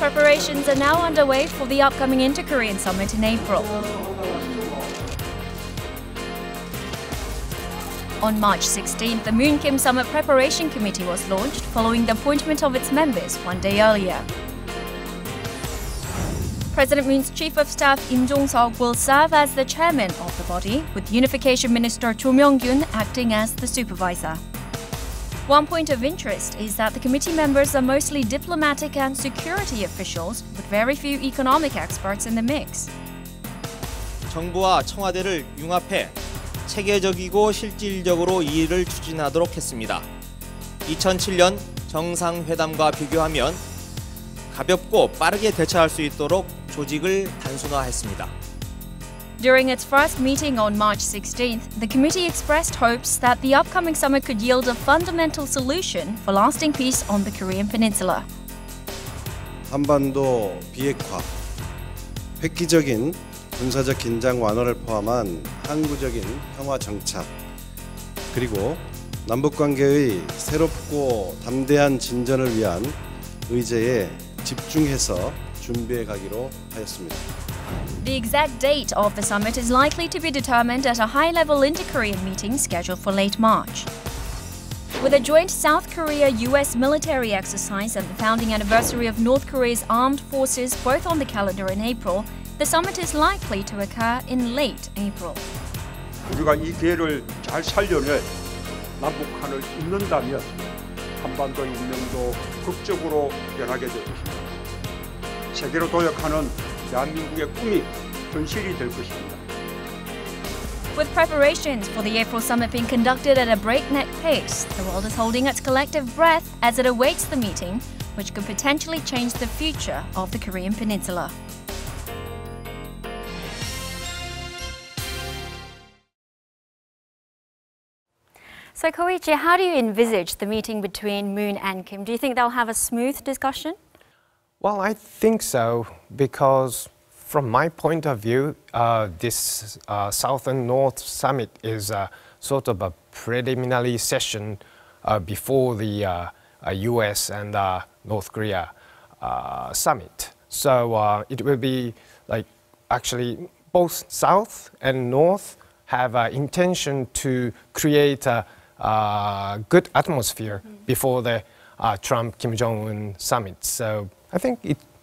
Preparations are now underway for the upcoming Inter-Korean Summit in April. On March 16th, the Moon-Kim Summit Preparation Committee was launched following the appointment of its members one day earlier. President Moon's Chief of Staff Lim Jong-seok will serve as the chairman of the body, with Unification Minister Cho Myung-kyun acting as the supervisor. One point of interest is that the committee members are mostly diplomatic and security officials, with very few economic experts in the mix. 정부와 청와대를 융합해 체계적이고 실질적으로 이 일을 추진하도록 했습니다. 2007년 정상회담과 비교하면 가볍고 빠르게 대처할 수 있도록 조직을 단순화했습니다. During its first meeting on March 16th, the committee expressed hopes that the upcoming summit could yield a fundamental solution for lasting peace on the Korean Peninsula. 한반도 비핵화, 획기적인 군사적 긴장 완화를 포함한 항구적인 평화 정착, 그리고 남북 관계의 새롭고 담대한 진전을 위한 의제에 집중해서 준비해 가기로 하였습니다. The exact date of the summit is likely to be determined at a high-level inter-Korean meeting scheduled for late March. With a joint South Korea-US military exercise and the founding anniversary of North Korea's armed forces both on the calendar in April, the summit is likely to occur in late April. 우리가 이 기회를 잘 살려내 남북한을 잇는다면 한반도 인명도 극적으로 변하게 될 것입니다. 세계로 도약하는 대한민국의 꿈이 현실이 될 것입니다. With preparations for the April summit being conducted at a breakneck pace, the world is holding its collective breath as it awaits the meeting, which could potentially change the future of the Korean Peninsula. So Koichi, how do you envisage the meeting between Moon and Kim? Do you think they'll have a smooth discussion? Well, I think so, because from my point of view, this South and North Summit is sort of a preliminary session before the US and North Korea summit. So it will be like actually both South and North have intention to create a good atmosphere before the Trump-Kim Jong-un summit. So I think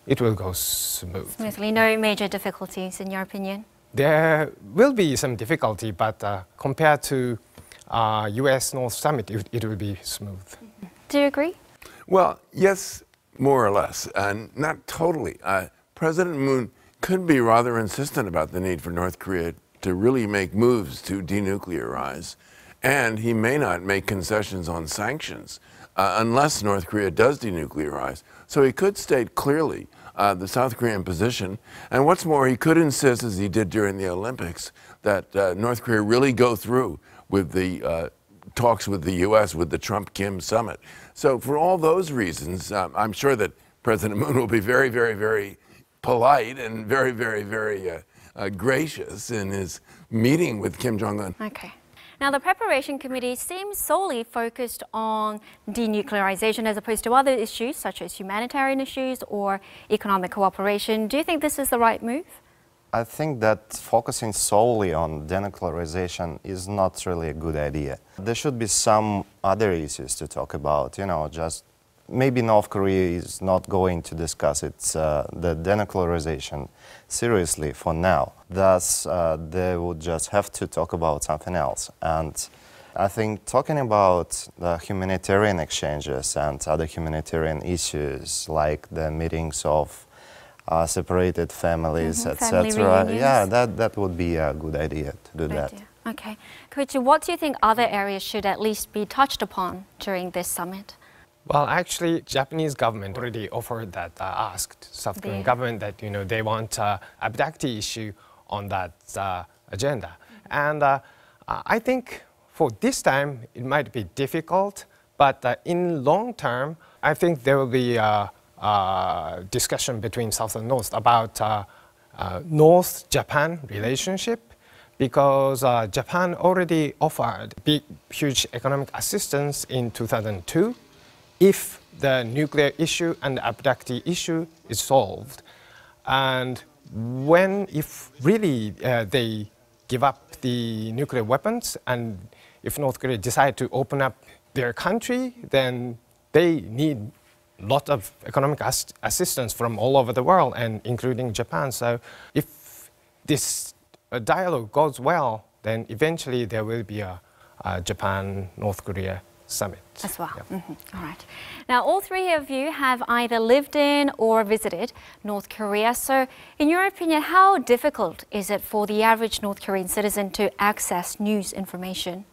it will go smooth. Smoothly, no major difficulties in your opinion? There will be some difficulty, but compared to US North Summit, it will be smooth. Do you agree? Well, yes, more or less, and not totally. President Moon could be rather insistent about the need for North Korea to really make moves to denuclearize, and he may not make concessions on sanctions unless North Korea does denuclearize. So he could state clearly the South Korean position, and what's more, he could insist, as he did during the Olympics, that North Korea really go through with the talks with the U.S. with the Trump-Kim summit. So for all those reasons, I'm sure that President Moon will be very, very, very polite and very, very, very gracious in his meeting with Kim Jong-un. Okay. Now, the preparation committee seems solely focused on denuclearization as opposed to other issues such as humanitarian issues or economic cooperation. Do you think this is the right move? I think that focusing solely on denuclearization is not really a good idea. There should be some other issues to talk about, just maybe North Korea is not going to discuss the denuclearization seriously for now. Thus, they would just have to talk about something else. And I think talking about the humanitarian exchanges and other humanitarian issues like the meetings of separated families, etc. Yeah, that would be a good idea to do that. Okay. Koichi, what do you think other areas should at least be touched upon during this summit? Well, actually, Japanese government already offered that, asked South Korean government that, they want abductee issue on that agenda. And I think for this time, it might be difficult, but in long term, I think there will be discussion between South and North about North-Japan relationship, because Japan already offered huge economic assistance in 2002. if the nuclear issue and the abductee issue is solved, and if really they give up the nuclear weapons, and if North Korea decide to open up their country, then they need a lot of economic assistance from all over the world, and including Japan. So if this dialogue goes well, then eventually there will be a Japan-North Korea summit. As well. Yep. All right. Now, all three of you have either lived in or visited North Korea. So, in your opinion, how difficult is it for the average North Korean citizen to access news information?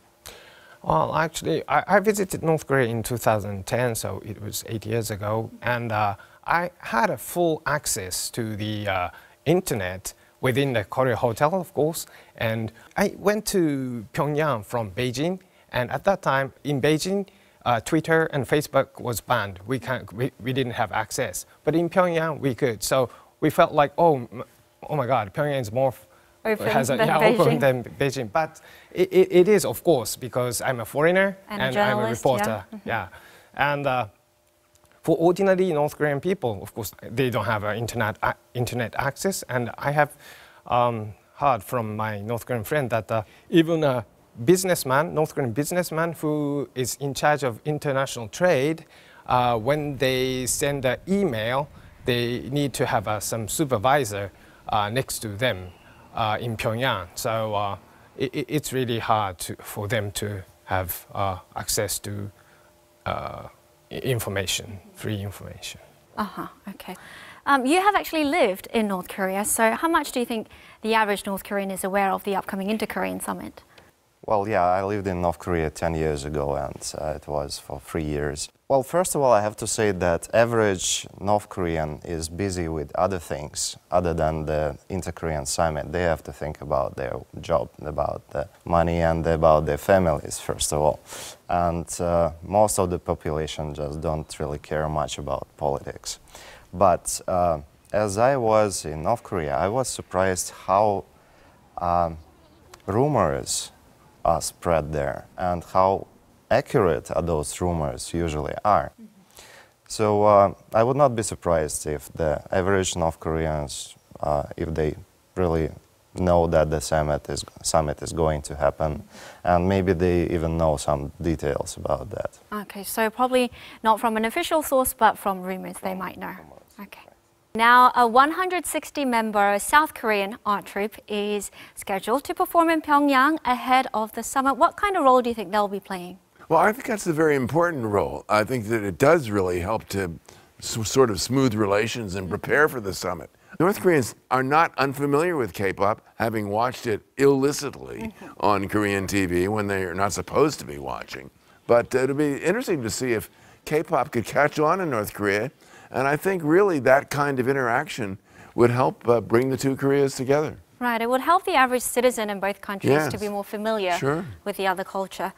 Well, actually, I visited North Korea in 2010, so it was 8 years ago, and I had a full access to the internet within the Korea hotel, of course, and I went to Pyongyang from Beijing, and at that time in Beijing, Twitter and Facebook was banned. We didn't have access, but in Pyongyang we could. So we felt like, oh my God, Pyongyang is more open than Beijing. But it is, of course, because I'm a foreigner and I'm a reporter. Yeah, and for ordinary North Korean people, of course, they don't have internet access. And I have heard from my North Korean friend that even a businessman, North Korean businessman who is in charge of international trade, when they send an email, they need to have some supervisor next to them in Pyongyang. So it's really hard for them to have access to information, free information. Okay. You have actually lived in North Korea, so how much do you think the average North Korean is aware of the upcoming Inter-Korean summit? Well, yeah, I lived in North Korea 10 years ago, and it was for 3 years. Well, first of all, I have to say that average North Korean is busy with other things other than the Inter-Korean summit. They have to think about their job, about the money, and about their families, first of all. And most of the population just don't really care much about politics. But as I was in North Korea, I was surprised how rumors are spread there and how accurate those rumors usually are. So I would not be surprised if the average North Koreans, if they really know that the summit is going to happen, and maybe they even know some details about that. Okay, so probably not from an official source, but from rumors they might know. Okay. Now, a 160-member South Korean art troupe is scheduled to perform in Pyongyang ahead of the summit. What kind of role do you think they'll be playing? Well, I think that's a very important role. I think that it does really help to sort of smooth relations and prepare for the summit. North Koreans are not unfamiliar with K-pop, having watched it illicitly on Korean TV when they are not supposed to be watching. But it'll be interesting to see if K-pop could catch on in North Korea. And I think really that kind of interaction would help bring the two Koreas together. Right, it would help the average citizen in both countries to be more familiar with the other culture.